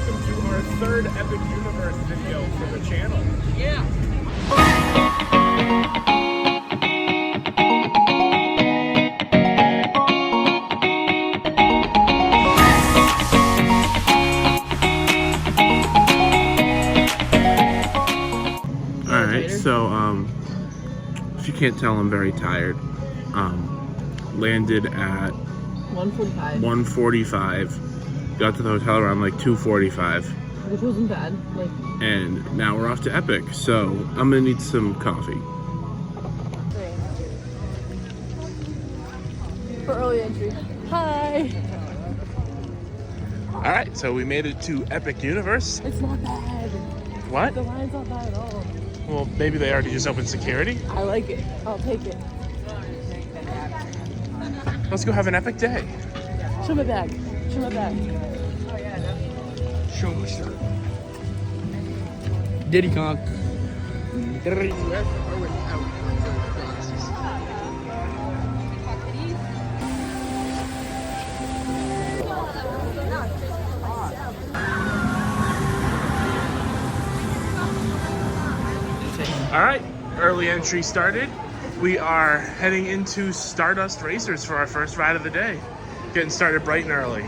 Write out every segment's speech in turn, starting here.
welcome to our third Epic Universe video for the channel. Yeah. Alright, so if you can't tell, I'm very tired. Landed at 1:45. Got to the hotel around like 2:45. Which wasn't bad. And now we're off to Epic, so I'm gonna need some coffee. For early entry. Hi. Alright, so we made it to Epic Universe. It's not bad. What? The line's not bad at all. Well, maybe they already just opened security. I like it. I'll take it. Let's go have an epic day. Show my bag. Show my bag. Show me, sir. Diddy Kong. All right, early entry started. We are heading into Stardust Racers for our first ride of the day. Getting started bright and early.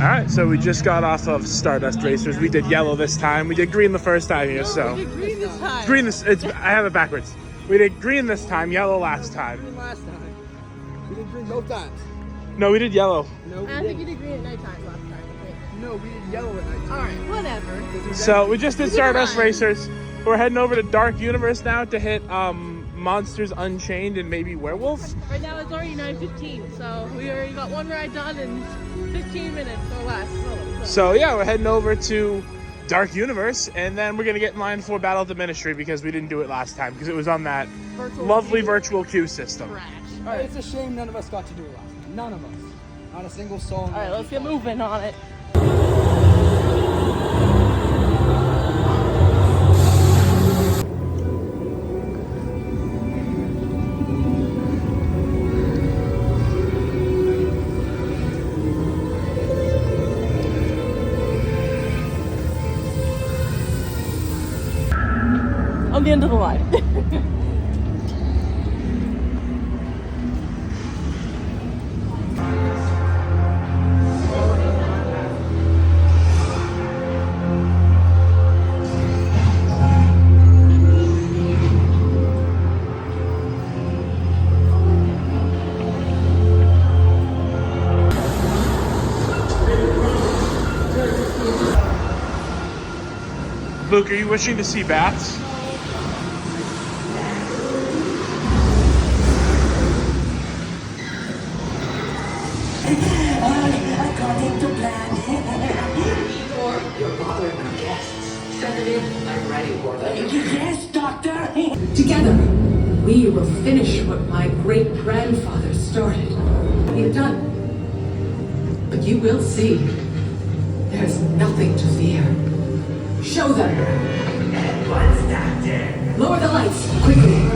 All right, so we just got off of Stardust Racers. We did yellow this time. We did green the first time here, so. We did green this time. Green this, I have it backwards. We did green this time, yellow last time. Green last time. We did green both times. No, we did yellow. No, we I think you didn't. did green at nighttime last time. No, we did yellow at night. Alright, whatever. So we just did Stardust Right. Racers. We're heading over to Dark Universe now to hit Monsters Unchained and maybe Werewolf. Right now it's already 9:15, so we already got one ride done in 15 minutes or less. So yeah, we're heading over to Dark Universe, and then we're gonna get in line for Battle of the Ministry because we didn't do it last time because it was on that lovely virtual queue system. Trash. Alright, it's a shame none of us got to do it last time. None of us. Not a single soul. Alright, let's get moving on it. On the end of the line. Luke, are you wishing to see bats? According to plan. Your father and our guests. Send it in. I'm ready for them. Yes, Doctor. Together, we will finish what my great-grandfather started. We've done. But you will see. There's nothing to fear. Show them. At once, Doctor. Lower the lights, quickly.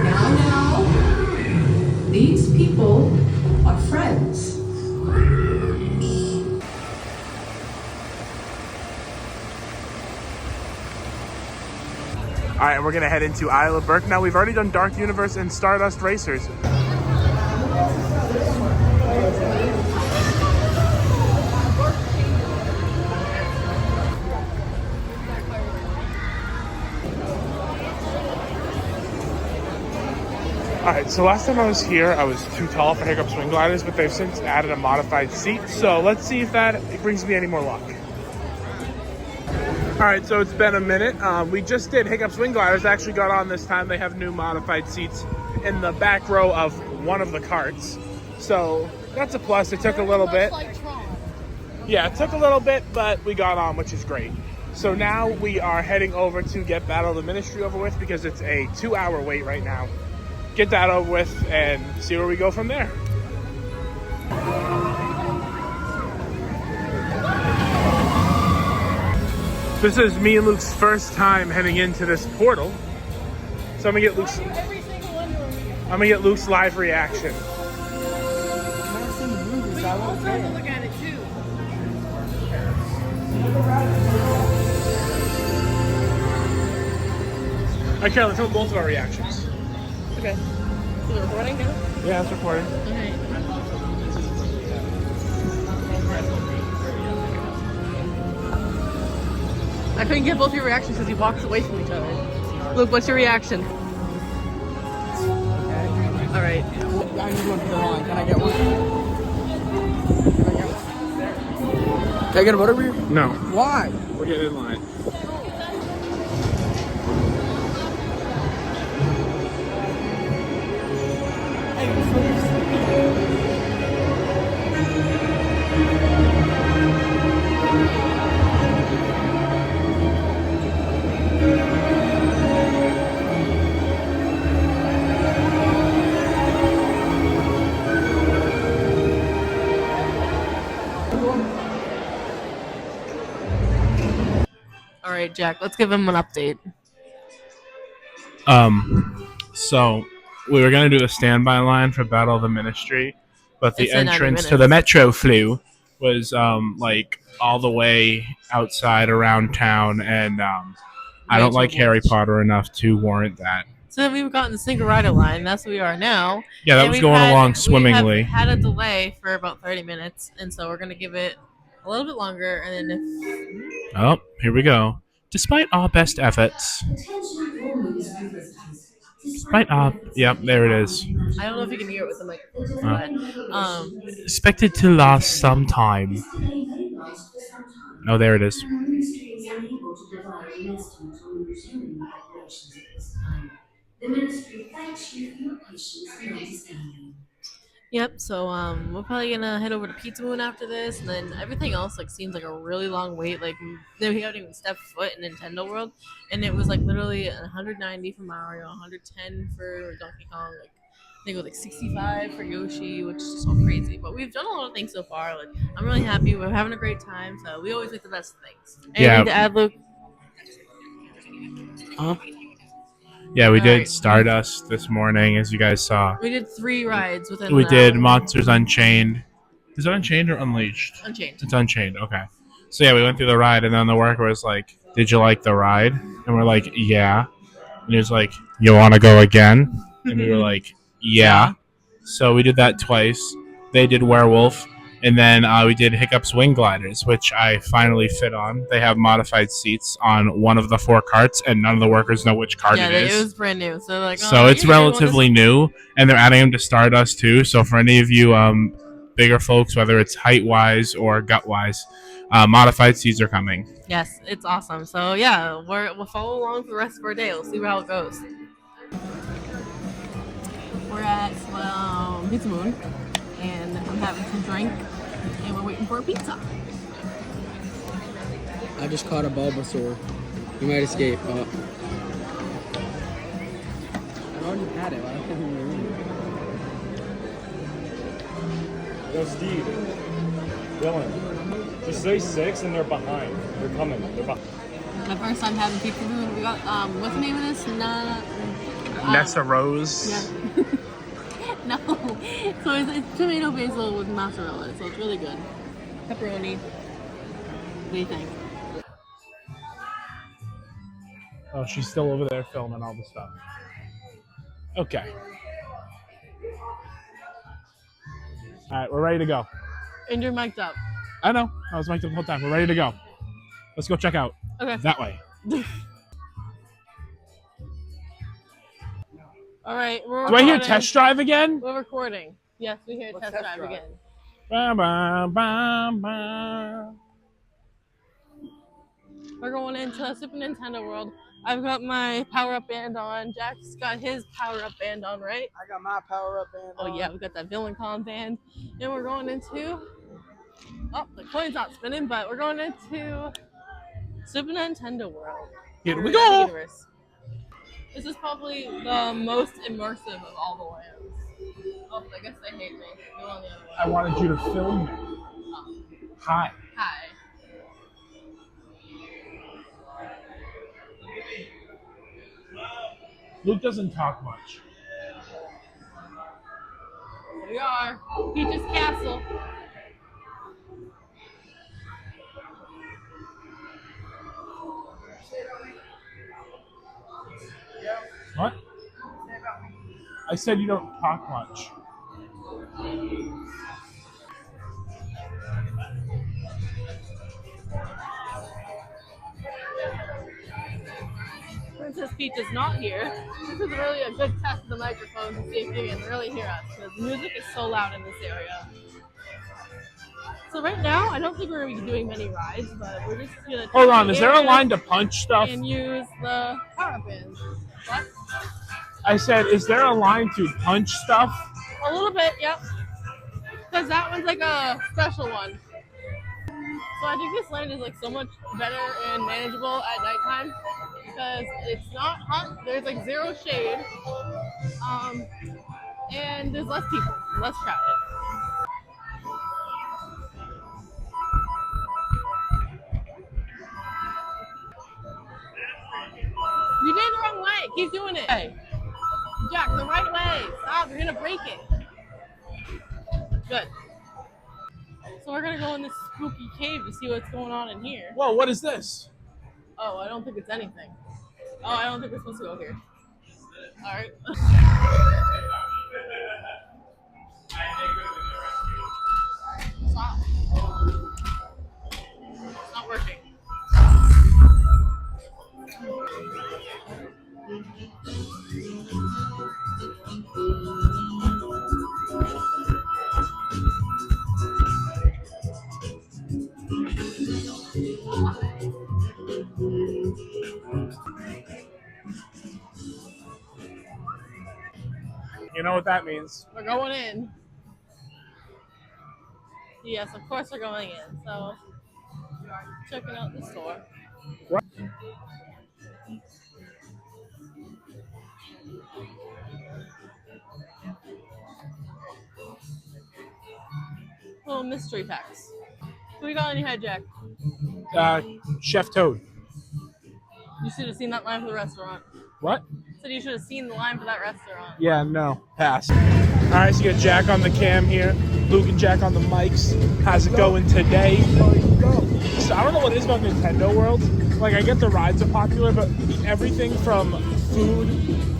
Now. These people are friends. All right, we're gonna head into Isle of Burke. Now we've already done Dark Universe and Stardust Racers. All right, so last time I was here, I was too tall for Hiccups swing gliders, but they've since added a modified seat. So let's see if that brings me any more luck. All right, so it's been a minute. We just did Hiccups swing gliders. Actually got on this time. They have new modified seats in the back row of one of the carts. So that's a plus. It took a little bit. Yeah, it took a little bit, but we got on, which is great. So now we are heading over to get Battle of the Ministry over with because it's a 2-hour wait right now. Get that over with and see where we go from there. This is me and Luke's first time heading into this portal. So I'm gonna get Luke's live reaction. I've never seen the movies. I want to say it. Look at it too. All right, Carolyn, tell both of our reactions. Okay. Is it recording now? Yeah, it's recording. Okay. I couldn't get both your reactions because you walked away from each other. Luke, what's your reaction? All right. I need one for the line. Can I get one? Can I get a butterbeer? No, Why? we're getting in line. All right, Jack, let's give him an update. So we were gonna do a standby line for Battle of the Ministry, but the It's in 90 entrance to minutes. the Metro flu was like all the way outside around town, and I don't like Harry Potter enough to warrant that. So then we've gotten the single rider line. That's where we are now. Yeah, that And was we've going along We swimmingly. have had a delay for about 30 minutes, and so we're going to give it a little bit longer. And then if Oh, here we go. Despite our best efforts, yep, there it is. I don't know if you can hear it with the microphone, but Expected to last some time. Oh, there it is. The ministry thanks you for your patience and understanding. Yep. So we're probably gonna head over to Pizza Moon after this, and then everything else like seems like a really long wait. Like then we haven't even stepped foot in Nintendo World, and it was like literally 190 for Mario, 110 for Donkey Kong, like I think it was like 65 for Yoshi, which is just so crazy. But we've done a lot of things so far. Like I'm really happy. We're having a great time. So we always make the best things. Anything to add, Luke? Huh? Yeah, we did Alright. Stardust this morning, as you guys saw. We did 3 rides within. We an did hour. Monsters Unchained. Is it Unchained or Unleashed? Unchained. It's Unchained, okay. So yeah, we went through the ride, and then the worker was like, "Did you like the ride?" And we're like, "Yeah." And he was like, "You want to go again?" And we were like, "Yeah." So we did that twice. They did Werewolf, and then we did Hiccups Wing Gliders, which I finally fit on. They have modified seats on one of the 4 carts, and none of the workers know which cart Yeah, it is. it was brand new. So like, So it's relatively new, and they're adding them to Stardust too. So for any of you bigger folks, whether it's height-wise or gut-wise, modified seats are coming. Yes, it's awesome. So yeah, we'll follow along for the rest of our day. We'll see how it goes. We're at Pizza Moon, and I'm having some drink, and we're waiting for a pizza. I just caught a Bulbasaur. You might escape. I already had it. I don't think we Yo, Steve. Dylan. Just say 6 and they're behind. They're coming. They're behind. My first time having Pizza Moon. We got what's the name of this? Nessa Rose. Yeah. No. So it's tomato basil with mozzarella. So it's really good. Pepperoni. What do you think? Oh, she's still over there filming all the stuff. Okay. All right, we're ready to go. And you're mic'd up. I know. I was mic'd up the whole time. We're ready to go. Let's go check out. Okay. That way. All right. Do I hear test drive again? We're recording. Yes, we hear test drive again. Ba, ba, ba, ba. We're going into Super Nintendo World. I've got my power-up band on. Jack's got his power-up band on, right? I got my power-up band on. Oh, yeah, we got that Villain Con band. And we're going into... Oh, the coin's not spinning, but we're going into Super Nintendo World. Here we go. Universe. This is probably the most immersive of all the lands. Oh, I guess they hate me. Go on the other way. I wanted you to film me. Hi. Hi. Luke doesn't talk much. Here we are. Peach's Castle. said you don't talk much. Princess Peach is not here. This is really a good test of the microphone to see if you can really hear us, because the music is so loud in this area. So right now, I don't think we're going to be doing many rides, but we're just going to Hold on, is there a line to punch stuff? and use the power bands. What? I said, is there a line to punch stuff? A little bit, yep. Because that one's like a special one. So I think this land is like so much better and manageable at nighttime because it's not hot. There's like zero shade, and there's less people, less crowded. You did it the wrong way. Keep doing it. Hey, Jack, the right way. Stop. You're gonna break it. Good. So we're gonna go in this spooky cave to see what's going on in here. Whoa, what is this? Oh, I don't think it's anything. Oh, I don't think we're supposed to go here. All right. Stop. It's not working. You know what that means. We're going in. Yes, of course we're going in. So, checking out the store. What? Little mystery packs. Who you got on your head, Jack? Chef Toad. You should have seen that line for the restaurant. What? Said you should have seen the line for that restaurant. Yeah, no. Pass. All right, so you got Jack on the cam here. Luke and Jack on the mics. How's it going today? So I don't know what it is about Nintendo World. Like, I get the rides are popular, but everything from food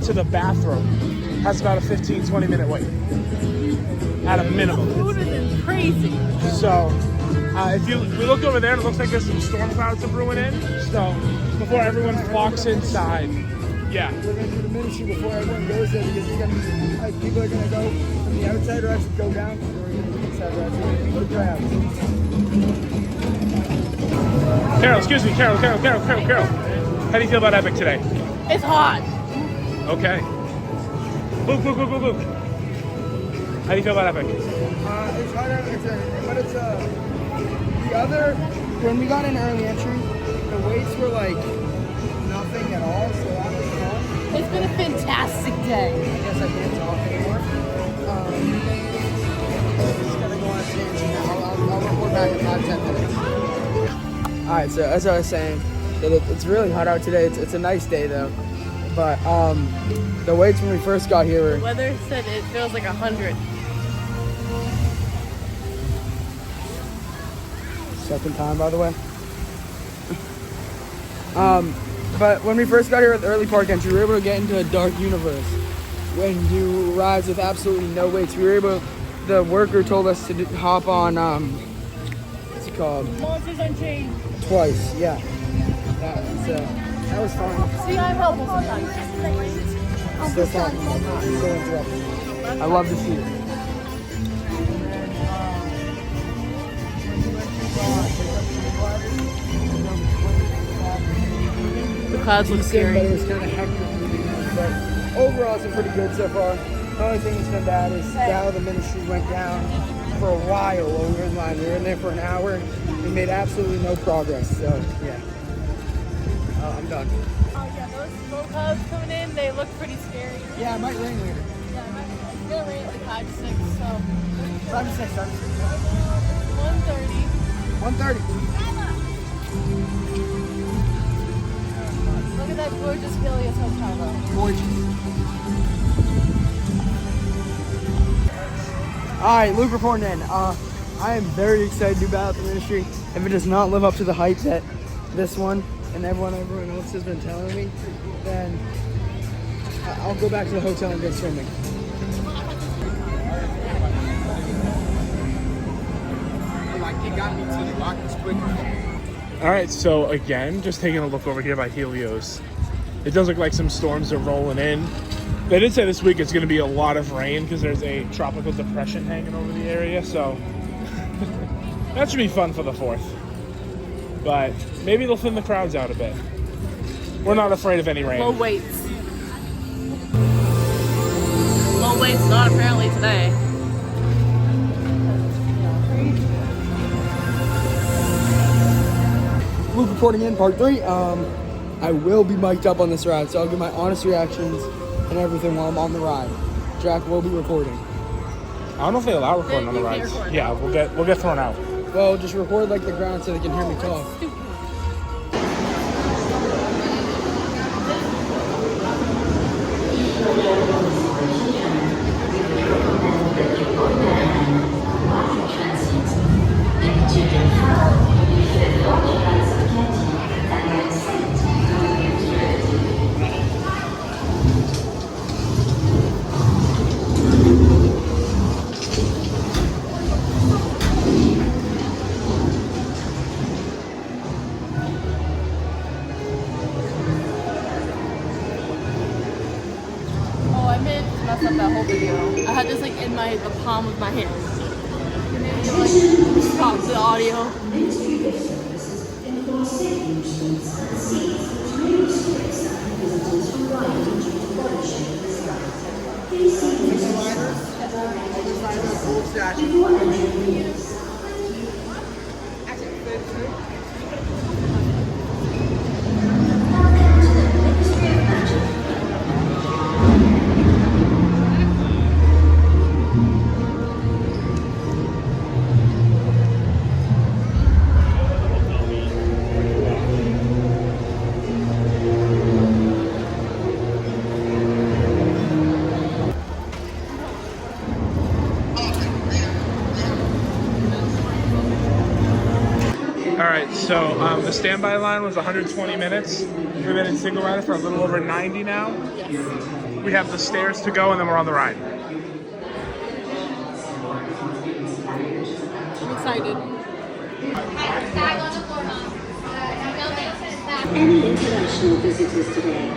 to the bathroom has about a 15-20 minute wait. At a minimum. Food is crazy. So, we looked over there and it looks like there's some storm clouds are brewing in. So, before everyone flocks inside, yeah. We're going to do the ministry before everyone goes there because it's gonna be, like, people are going to go from the outside or actually go down. We're going to do the inside or actually beat the crowd. Carol, excuse me, Carol. How do you feel about Epic today? It's hot. Okay. Luke. How do you feel about Epic? It's harder, when we got in early entry, the waits were like nothing at all, so that was fun. It's been a fantastic day. I guess I can't talk anymore. Just gotta go on a tangent now. I'll report back in 5-10 minutes. Alright, so as I was saying, it's really hot out today. It's a nice day though. But the waits when we first got here were... The weather said it feels like 100. Second time, by the way. But when we first got here at the early park entry, we were able to get into a dark universe and do rides with absolutely no waits. We were able, the worker told us to hop on, what's it called? Monsters Unchained. Twice, yeah. That was fun. See, I'm helpful sometimes. So fun. So interrupted. I love to see it. The clouds look But scary. it was kind of hectic moving on. But overall, it's been pretty good so far. The only thing that's been bad is now the ministry went down for a while while we were in line. We were in there for an hour. We made absolutely no progress. So, yeah. I'm done. Oh yeah, those smoke clouds coming in, they look pretty scary. Yeah, it might rain later. Yeah, it's gonna rain at like 5 to 6, so. 5 to 6, 5 to 6. 1:30. 1:30. Look at that gorgeous Helios hotel though. Gorgeous. Alright, Luke reporting in. I am very excited about the ministry. If it does not live up to the hype that this one and everyone else has been telling me, then I'll go back to the hotel and go swimming. All right, so again, just taking a look over here by Helios. It does look like some storms are rolling in. They did say this week it's going to be a lot of rain because there's a tropical depression hanging over the area, so that should be fun for the 4th. But maybe they'll thin the crowds out a bit. We're not afraid of any rain. Low weights. Low weights not apparently today. Luke reporting in part 3. I will be mic'd up on this ride, so I'll give my honest reactions and everything while I'm on the ride. Jack will be recording. I don't know if they allow recording on the rides. Yeah, we'll get thrown out. Well, just record like the ground so they can hear me talk. Messed up that whole video. I had this like in the palm of my hand. Like, stop the audio. All right, so the standby line was 120 minutes. We've been in single rider for a little over 90 now. We have the stairs to go, and then we're on the ride. I'm excited. Any international visitors today?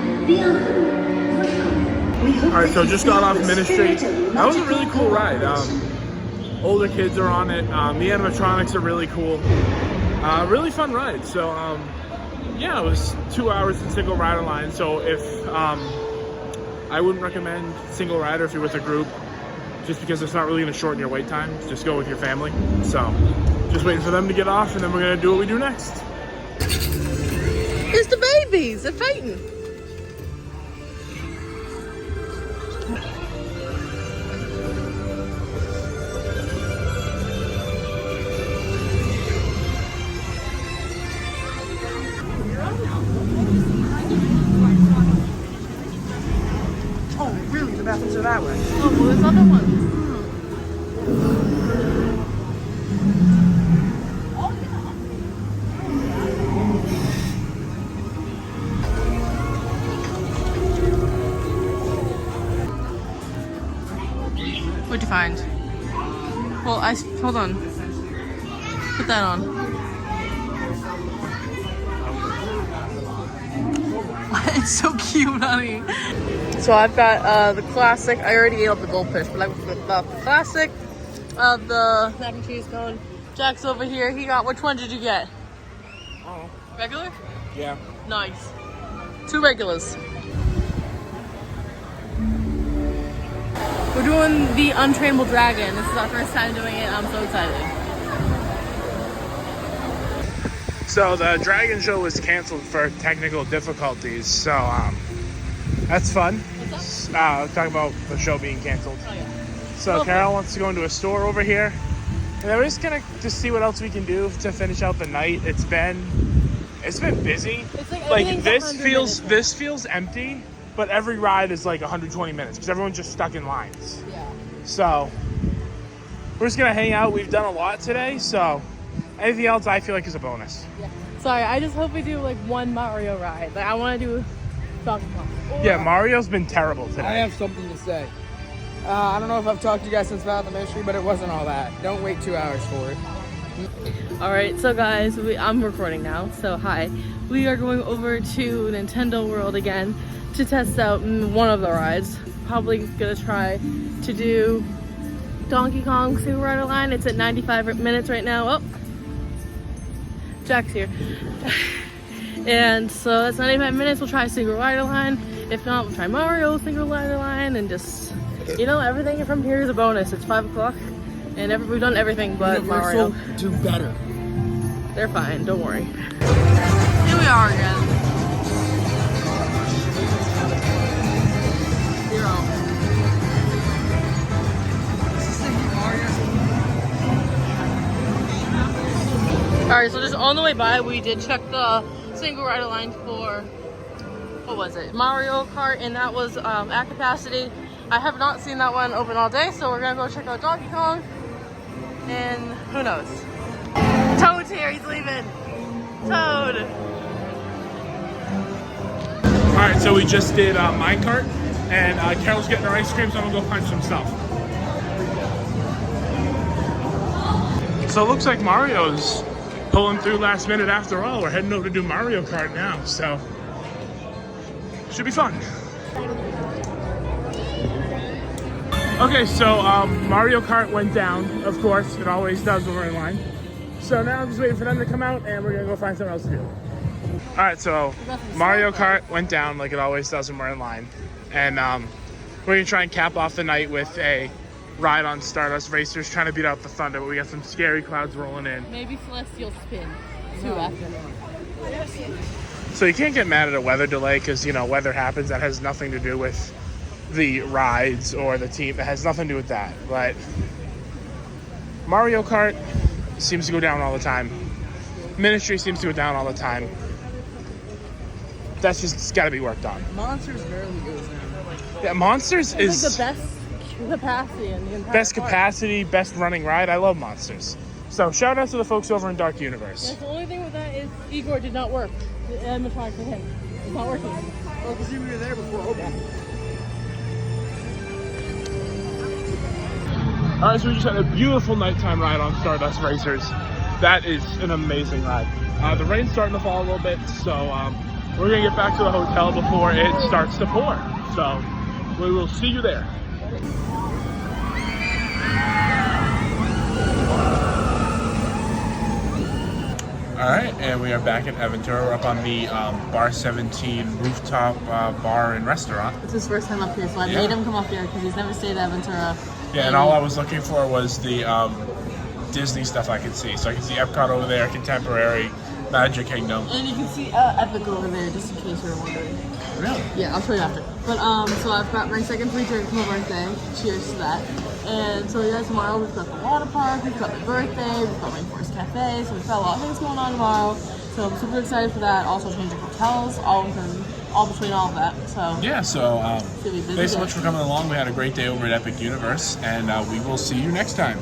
All right, so just got off Ministry. That was a really cool ride. Older kids are on it. The animatronics are really cool. Really fun ride. So yeah, it was 2 hours in single rider line. So if I wouldn't recommend single rider if you're with a group, just because it's not really going to shorten your wait time. Just go with your family. So just waiting for them to get off, and then we're going to do what we do next. It's the babies. They're fighting. Oh, really? The bathrooms are that way? Oh, well, there's other ones. What'd you find? Well, hold on. Put that on. It's so cute, honey. So I've got the classic. I already ate up the goldfish, but I've got the classic of the mac and cheese cone. Jack's over here. He got, which one did you get? Oh, Regular? yeah. Nice. 2 regulars. We're doing the Untrainable Dragon. This is our first time doing it. I'm so excited. So the Dragon Show was canceled for technical difficulties. So that's fun. Talking about the show being canceled. Oh, yeah. So Carol wants to go into a store over here, and then we're just gonna see what else we can do to finish out the night. It's been busy. It's like this feels empty, but every ride is like 120 minutes because everyone's just stuck in lines. Yeah. So we're just gonna hang out. We've done a lot today, so anything else I feel like is a bonus. Yeah. Sorry, I just hope we do like one Mario ride. Like I want to do Donkey Kong. Yeah, Mario's been terrible today. I have something to say. I don't know if I've talked to you guys since about the ministry, but it wasn't all that. Don't wait 2 hours for it. All right, so guys, I'm recording now, so hi. We are going over to Nintendo World again to test out one of the rides. Probably gonna try to do Donkey Kong Single Rider Line. It's at 95 minutes right now. Oh, Jack's here. And so that's 95 minutes. We'll try Single Rider Line. If not, we'll try Mario Single Rider Line, and just, you know, everything from here is a bonus. It's 5 o'clock, and we've done everything but Mario. Do better. They're fine, don't worry. Here we are again. Alright, so just on the way by, we did check the Single Rider Line for, what was it? Mario Kart, and that was at capacity. I have not seen that one open all day, so we're gonna go check out Donkey Kong, and who knows? Toad's here, he's leaving. Toad. Alright, so we just did my cart, and Carol's getting her ice cream, so I'm gonna go punch some stuff. So it looks like Mario's pulling through last minute after all. We're heading over to do Mario Kart now, so should be fun. Okay, so Mario Kart went down, of course. It always does when we're in line. So now I'm just waiting for them to come out, and we're gonna go find something else to do. All right, so Mario Kart went down like it always does when we're in line. And we're gonna try and cap off the night with a ride on Stardust Racers, trying to beat out the thunder, but we got some scary clouds rolling in. Maybe Celestial Spin, too, after. So you can't get mad at a weather delay, because, you know, weather happens. That has nothing to do with the rides or the team. It has nothing to do with that. But Mario Kart seems to go down all the time. Ministry seems to go down all the time. That's just got to be worked on. Monsters barely goes down. Yeah, Monsters is like the best capacity in the entire best park. capacity, best running ride. I love Monsters. So shout out to the folks over in Dark Universe. Yes, the only thing with that is Igor did not work. The animatronic for him. It's not working. Oh, because you were there before. Okay. All right, so we just had a beautiful nighttime ride on Stardust Racers. That is an amazing ride. The rain's starting to fall a little bit, so we're gonna get back to the hotel before it starts to pour. So we will see you there. All right, and we are back at Aventura. We're up on the Bar 17 rooftop bar and restaurant. It's his first time up here, so I made him come up here because he's never stayed at Aventura. Yeah, and all I was looking for was the Disney stuff I could see. So I can see Epcot over there, Contemporary, Magic Kingdom. And you can see Epic over there, just in case you're wondering. Really? Yeah, I'll show you after. But so I've got my second free drink for my birthday. Cheers to that. And so yeah, tomorrow we've got the water park, we've got my birthday, we've got my first cafe. So we've got a lot of things going on tomorrow. So I'm super excited for that. Also changing hotels, all between all of that. So yeah, so it's gonna be busy thanks so much for coming along. We had a great day over at Epic Universe, and we will see you next time.